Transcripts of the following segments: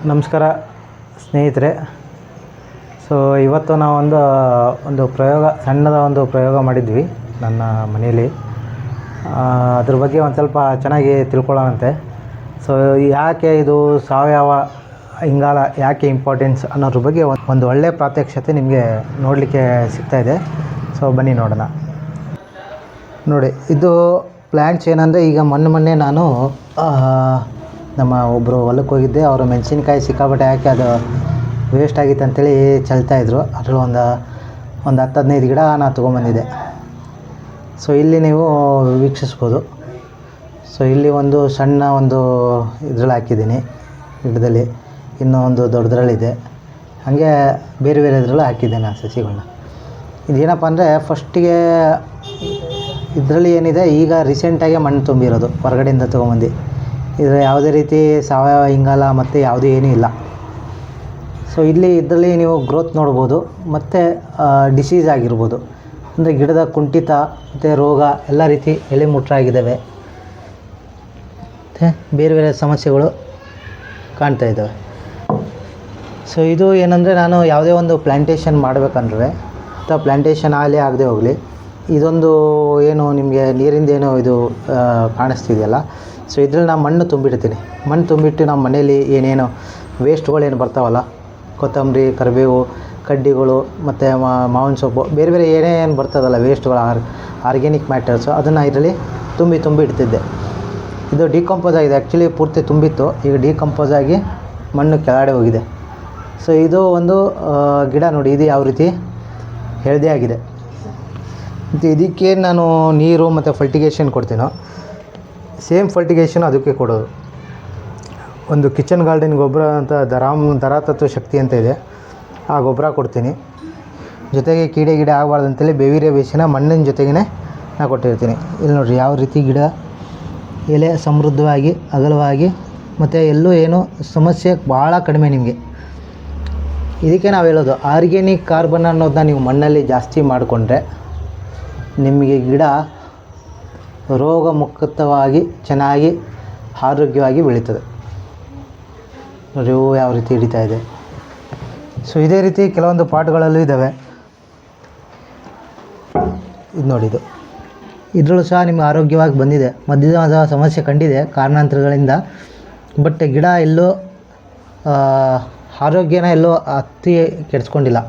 ನಮಸ್ಕಾರ ಸ್ನೇಹಿತರೆ. ಸೊ ಇವತ್ತು ನಾವು ಒಂದು ಸಣ್ಣದ ಒಂದು ಪ್ರಯೋಗ ಮಾಡಿದ್ವಿ ನನ್ನ ಮನೆಯಲ್ಲಿ. ಅದ್ರ ಬಗ್ಗೆ ಒಂದು ಸ್ವಲ್ಪ ಚೆನ್ನಾಗಿ ತಿಳ್ಕೊಳ್ಳೋಣಂತೆ. ಸೊ ಯಾಕೆ ಇದು ಸಾವಯವ ಇಂಗಾಲ ಯಾಕೆ ಇಂಪಾರ್ಟೆನ್ಸ್ ಅನ್ನೋದ್ರ ಬಗ್ಗೆ ಒಂದು ಒಳ್ಳೆಯ ಪ್ರಾತ್ಯಕ್ಷತೆ ನಿಮಗೆ ನೋಡಲಿಕ್ಕೆ ಸಿಗ್ತಾಯಿದೆ. ಸೊ ಬನ್ನಿ ನೋಡೋಣ. ನೋಡಿ, ಇದು ಪ್ಲ್ಯಾಂಟ್ಸ್ ಏನಂದರೆ, ಈಗ ಮೊನ್ನೆ ನಾನು ನಮ್ಮ ಒಬ್ಬರು ಹೊಲಕ್ಕೆ ಹೋಗಿದ್ದೆ. ಅವರು ಮೆಣಸಿನ್ಕಾಯಿ ಸಿಕ್ಕಾಪಟ್ಟೆ ಹಾಕಿ ಅದು ವೇಸ್ಟ್ ಆಗಿತ್ತು ಅಂಥೇಳಿ ಚೆಲ್ತಾಯಿದ್ರು. ಅದರಲ್ಲಿ ಒಂದು 10-15 ಗಿಡ ನಾನು ತೊಗೊಂಬಂದಿದ್ದೆ. ಸೊ ಇಲ್ಲಿ ನೀವು ವೀಕ್ಷಿಸ್ಬೋದು. ಸೊ ಇಲ್ಲಿ ಒಂದು ಸಣ್ಣ ಇದ್ರಲ್ಲಿ ಹಾಕಿದ್ದೀನಿ ಗಿಡದಲ್ಲಿ, ಇನ್ನೂ ಒಂದು ದೊಡ್ಡದ್ರಲ್ಲಿದೆ. ಹಾಗೆ ಬೇರೆ ಇದರಲ್ಲೂ ಹಾಕಿದ್ದೇನೆ ಆ ಸಸಿಗಳನ್ನ. ಇದೇನಪ್ಪ ಅಂದರೆ, ಫಸ್ಟಿಗೆ ಇದರಲ್ಲಿ ಏನಿದೆ, ಈಗ ರೀಸೆಂಟಾಗಿ ಮಣ್ಣು ತುಂಬಿರೋದು ಹೊರಗಡೆಯಿಂದ ತೊಗೊಂಬಂದು. ಇದರ ಯಾವುದೇ ರೀತಿ ಸಾವಯವ ಇಂಗಾಲ ಮತ್ತು ಯಾವುದೂ ಏನೂ ಇಲ್ಲ. ಸೊ ಇದರಲ್ಲಿ ನೀವು ಗ್ರೋತ್ ನೋಡ್ಬೋದು, ಮತ್ತು ಡಿಸೀಸ್ ಆಗಿರ್ಬೋದು, ಅಂದರೆ ಗಿಡದ ಕುಂಠಿತ ಮತ್ತು ರೋಗ ಎಲ್ಲ ರೀತಿ ಎಲೆ ಮುಟ್ರಾಗಿದ್ದಾವೆ, ಮತ್ತು ಬೇರೆ ಸಮಸ್ಯೆಗಳು ಕಾಣ್ತಾ ಇದ್ದಾವೆ. ಸೊ ಇದು ಏನಂದರೆ, ನಾನು ಯಾವುದೇ ಒಂದು ಪ್ಲ್ಯಾಂಟೇಷನ್ ಮಾಡಬೇಕಂದ್ರೆ ಅಥವಾ ಪ್ಲ್ಯಾಂಟೇಷನ್ ಆಗದೆ ಹೋಗಲಿ, ಇದೊಂದು ಏನು ನಿಮಗೆ ನೀರಿಂದೇನೋ ಇದು ಕಾಣಿಸ್ತಿದೆಯಲ್ಲ, ಸೊ ಇದ್ರಲ್ಲಿ ನಾನು ಮಣ್ಣು ತುಂಬಿಡ್ತೀನಿ. ಮಣ್ಣು ತುಂಬಿಟ್ಟು ನಮ್ಮ ಮನೇಲಿ ಏನೇನು ವೇಸ್ಟ್ಗಳೇನು ಬರ್ತಾವಲ್ಲ, ಕೊತ್ತಂಬರಿ, ಕರಿಬೇವು, ಕಡ್ಡಿಗಳು ಮತ್ತು ಮಾವಿನ ಸೊಪ್ಪು, ಬೇರೆ ಏನೇನು ಬರ್ತದಲ್ಲ ವೇಸ್ಟ್ಗಳು, ಆರ್ಗ್ಯಾನಿಕ್ ಮ್ಯಾಟರ್ಸು, ಅದನ್ನು ಇದರಲ್ಲಿ ತುಂಬಿ ಇಡ್ತಿದ್ದೆ. ಇದು ಡಿಕಂಪೋಸ್ ಆಗಿದೆ. ಆ್ಯಕ್ಚುಲಿ ಪೂರ್ತಿ ತುಂಬಿತ್ತು, ಈಗ ಡಿಕಂಪೋಸ್ ಆಗಿ ಮಣ್ಣು ಕೆಳಗಡೆ ಹೋಗಿದೆ. ಸೊ ಇದು ಒಂದು ಗಿಡ ನೋಡಿ, ಇದು ಯಾವ ರೀತಿ ಹೆಲ್ದಿ ಆಗಿದೆ. ಮತ್ತು ಇದಕ್ಕೆ ನಾನು ನೀರು ಮತ್ತು ಫರ್ಟಿಗೇಷನ್ ಕೊಡ್ತೀನೋ, ಸೇಮ್ ಫರ್ಟಿಗೇಷನ್ ಅದಕ್ಕೆ ಕೊಡೋದು. ಒಂದು ಕಿಚನ್ ಗಾರ್ಡನ್ ಗೊಬ್ಬರ ಅಂತ ಧರಾತತ್ವ ಶಕ್ತಿ ಅಂತ ಇದೆ, ಆ ಗೊಬ್ಬರ ಕೊಡ್ತೀನಿ. ಜೊತೆಗೆ ಗಿಡ ಆಗಬಾರ್ದು ಅಂತೇಳಿ ಬೇವಿರೆ ಬೇಸಿನ ಮಣ್ಣಿನ ಜೊತೆಗೇ ನಾನು ಕೊಟ್ಟಿರ್ತೀನಿ. ಇಲ್ಲಿ ನೋಡಿರಿ ಯಾವ ರೀತಿ ಗಿಡ ಎಲೆ ಸಮೃದ್ಧವಾಗಿ ಅಗಲವಾಗಿ, ಮತ್ತು ಎಲ್ಲೂ ಏನೂ ಸಮಸ್ಯೆ ಭಾಳ ಕಡಿಮೆ ನಿಮಗೆ. ಇದಕ್ಕೆ ನಾವು ಹೇಳೋದು, ಆರ್ಗ್ಯಾನಿಕ್ ಕಾರ್ಬನ್ ಅನ್ನೋದನ್ನ ನೀವು ಮಣ್ಣಲ್ಲಿ ಜಾಸ್ತಿ ಮಾಡಿಕೊಂಡ್ರೆ ನಿಮಗೆ ಗಿಡ ರೋಗ ಮುಕ್ತವಾಗಿ ಚೆನ್ನಾಗಿ ಆರೋಗ್ಯವಾಗಿ ಬೆಳೀತದೆ. ನೋಡಿ ಹೂವು ಯಾವ ರೀತಿ ಹಿಡಿತಾ ಇದೆ. ಸೊ ಇದೇ ರೀತಿ ಕೆಲವೊಂದು ಪಾಟ್ಗಳಲ್ಲೂ ಇದ್ದಾವೆ. ಇದು ನೋಡಿ, ಇದರಲ್ಲೂ ಸಹ ನಿಮ್ಗೆ ಆರೋಗ್ಯವಾಗಿ ಬಂದಿದೆ. ಮಧ್ಯದ ಸಮಸ್ಯೆ ಕಂಡಿದೆ ಕಾರಣಾಂತರಗಳಿಂದ, ಬಟ್ ಗಿಡ ಎಲ್ಲೂ ಆರೋಗ್ಯನ ಎಲ್ಲೋ ಅತಿ ಕೆಡಿಸ್ಕೊಂಡಿಲ್ಲ.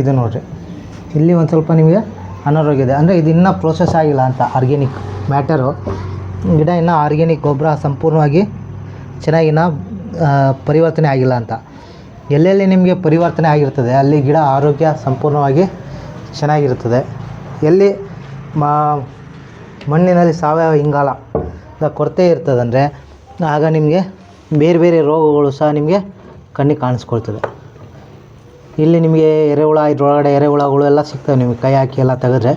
ಇದು ನೋಡಿರಿ, ಇಲ್ಲಿ ಒಂದು ಸ್ವಲ್ಪ ನಿಮಗೆ ಅನಾರೋಗ್ಯ ಇದೆ, ಅಂದರೆ ಇದು ಇನ್ನೂ ಪ್ರೋಸೆಸ್ ಆಗಿಲ್ಲ ಅಂತ. ಆರ್ಗ್ಯಾನಿಕ್ ಮ್ಯಾಟರು, ಗಿಡ ಇನ್ನೂ ಆರ್ಗ್ಯಾನಿಕ್ ಗೊಬ್ಬರ ಸಂಪೂರ್ಣವಾಗಿ ಚೆನ್ನಾಗಿ ಪರಿವರ್ತನೆ ಆಗಿಲ್ಲ ಅಂತ. ಎಲ್ಲೆಲ್ಲಿ ನಿಮಗೆ ಪರಿವರ್ತನೆ ಆಗಿರ್ತದೆ ಅಲ್ಲಿ ಗಿಡ ಆರೋಗ್ಯ ಸಂಪೂರ್ಣವಾಗಿ ಚೆನ್ನಾಗಿರ್ತದೆ. ಎಲ್ಲಿ ಮಣ್ಣಿನಲ್ಲಿ ಸಾವಯವ ಇಂಗಾಲ ಕೊರತೆ ಇರ್ತದಂದರೆ ಆಗ ನಿಮಗೆ ಬೇರೆ ರೋಗಗಳು ಸಹ ನಿಮಗೆ ಕಣ್ಣಿಗೆ ಕಾಣಿಸ್ಕೊಳ್ತದೆ. ಇಲ್ಲಿ ನಿಮಗೆ ಎರೆಹುಳ, ಇದ್ರೊಳಗಡೆ ಎರೆಹುಳಗಳು ಎಲ್ಲ ಸಿಗ್ತವೆ ನಿಮಗೆ ಕೈ ಹಾಕಿ ಎಲ್ಲ ತೆಗೆದ್ರೆ.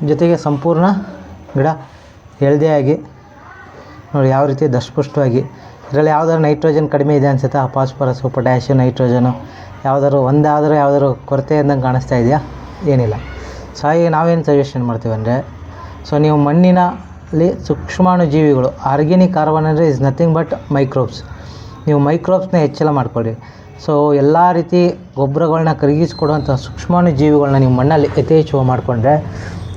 ಜೊತೆಗೆ ಸಂಪೂರ್ಣ ಗಿಡ ಹೆಲ್ದಿಯಾಗಿ ನೋಡಿ ಯಾವ ರೀತಿ ದಷ್ಟಪುಷ್ಟವಾಗಿ. ಇದರಲ್ಲಿ ಯಾವ್ದಾದ್ರು ನೈಟ್ರೋಜನ್ ಕಡಿಮೆ ಇದೆ ಅನಿಸುತ್ತಾ, ಫಾಸ್ಫರಸ್ಸು, ಪೊಟ್ಯಾಷಿಯಮ್, ನೈಟ್ರೋಜನು ಯಾವ್ದಾದ್ರು ಕೊರತೆ ಅಂದಂಗೆ ಕಾಣಿಸ್ತಾ ಇದೆಯಾ? ಏನಿಲ್ಲ. ಸೊ ಹಾಗೆ ನಾವೇನು ಸಜೆಷನ್ ಮಾಡ್ತೀವಿ ಅಂದರೆ, ಸೊ ನೀವು ಮಣ್ಣಿನಲ್ಲಿ ಸೂಕ್ಷ್ಮಾಣು ಜೀವಿಗಳು, ಆರ್ಗ್ಯಾನಿಕ್ ಕಾರ್ಬನ್ ಅಂದರೆ ಇಸ್ ನಥಿಂಗ್ ಬಟ್ ಮೈಕ್ರೋಬ್ಸ್. ನೀವು ಮೈಕ್ರೋಬ್ಸ್ನ ಹೆಚ್ಚಳ ಮಾಡ್ಕೊಳ್ಳಿ. ಸೊ ಎಲ್ಲ ರೀತಿ ಗೊಬ್ಬರಗಳನ್ನ ಕರಗಿಸ್ಕೊಡುವಂಥ ಸೂಕ್ಷ್ಮಾಣು ಜೀವಿಗಳನ್ನ ನೀವು ಮಣ್ಣಲ್ಲಿ ಯಥೇಚ್ಛವಾಗಿ ಮಾಡಿಕೊಂಡ್ರೆ,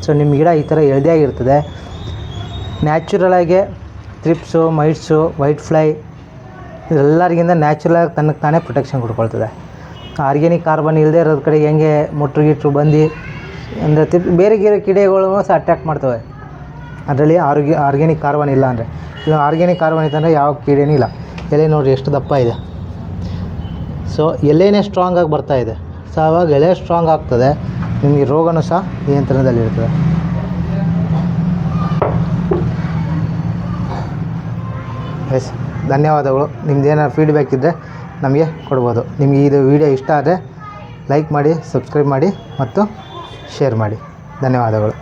ಸೊ ನಿಮ್ಮ ಗಿಡ ಈ ಥರ ಹೆಲ್ದಿಯಾಗಿರ್ತದೆ. ನ್ಯಾಚುರಲಾಗೆ ಥ್ರಿಪ್ಸು, ಮೈಟ್ಸು, ವೈಟ್ ಫ್ಲೈ ಇದೆಲ್ಲರಿಗಿಂತ ನ್ಯಾಚುರಲಾಗಿ ತನಗೆ ತಾನೇ ಪ್ರೊಟೆಕ್ಷನ್ ಕೊಡ್ಕೊಳ್ತದೆ. ಆರ್ಗ್ಯಾನಿಕ್ ಕಾರ್ಬನ್ ಇಲ್ಲದೆ ಇರೋದ್ರ ಕಡೆಗೆ ಹೆಂಗೆ ಮೊಟ್ರು ಬಂದು ಅಂದರೆ ಬೇರೆ ಗಿಡಗಳು ಸಹ ಅಟ್ಯಾಕ್ ಮಾಡ್ತವೆ. ಅದರಲ್ಲಿ ಆರ್ಗ್ಯಾನಿಕ್ ಕಾರ್ಬನ್ ಇಲ್ಲ ಅಂದರೆ, ಈಗ ಆರ್ಗ್ಯಾನಿಕ್ ಕಾರ್ಬನ್ ಇತ್ತಂದರೆ ಯಾವ ಕೀಡೆನೂ ಇಲ್ಲ. ಎಲೆ ನೋಡಿರಿ ಎಷ್ಟು ದಪ್ಪ ಇದೆ. ಸೊ ಎಲೆನೇ ಸ್ಟ್ರಾಂಗಾಗಿ ಬರ್ತಾಯಿದೆ. ಸೊ ಆವಾಗ ಎಲೆ ಸ್ಟ್ರಾಂಗ್ ಆಗ್ತದೆ, ನಿಮಗೆ ರೋಗನೂ ಸಹ ನಿಯಂತ್ರಣದಲ್ಲಿರ್ತದೆ. ಎಸ್, ಧನ್ಯವಾದಗಳು. ನಿಮ್ದೇನಾದ್ರು ಫೀಡ್ಬ್ಯಾಕ್ ಇದ್ದರೆ ನಮಗೆ ಕೊಡ್ಬೋದು. ನಿಮಗೆ ಇದು ವಿಡಿಯೋ ಇಷ್ಟ ಆದರೆ ಲೈಕ್ ಮಾಡಿ, ಸಬ್ಸ್ಕ್ರೈಬ್ ಮಾಡಿ ಮತ್ತು ಶೇರ್ ಮಾಡಿ. ಧನ್ಯವಾದಗಳು.